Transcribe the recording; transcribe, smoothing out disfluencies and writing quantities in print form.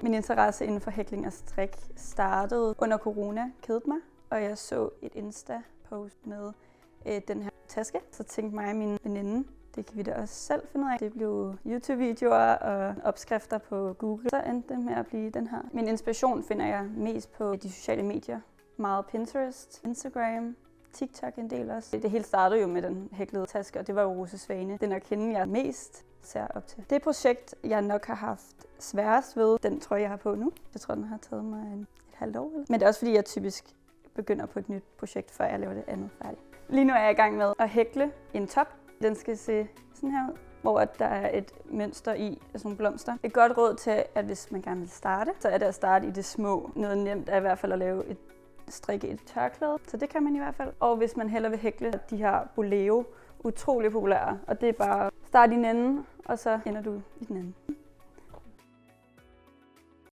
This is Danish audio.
Min interesse inden for hækling og strik startede under corona, kedede mig, og jeg så et Insta-post med den her taske. Så tænkte mig og min veninde, det kan vi da også selv finde ud af. Det blev YouTube-videoer og opskrifter på Google. Så endte det med at blive den her. Min inspiration finder jeg mest på de sociale medier. Meget Pinterest, Instagram, TikTok en del også. Det hele startede jo med den hæklede taske, og det var jo Rose Svane. Den er kende, jeg mest ser op til. Det projekt, jeg nok har haft sværest ved, den trøje, jeg har på nu. Jeg tror, den har taget mig et halvt år. Men det er også fordi, jeg typisk begynder på et nyt projekt, før jeg laver det andet færdigt. Lige nu er jeg i gang med at hækle en top. Den skal se sådan her ud, hvor der er et mønster i af sådan nogle blomster. Et godt råd til, at hvis man gerne vil starte, så er det at starte i det små. Noget nemt er i hvert fald at lave strikke et tørklæde, så det kan man i hvert fald. Og hvis man hellere vil hækle, de her boleo, utrolig populære, og det er bare start i den ende, og så ender du i den anden.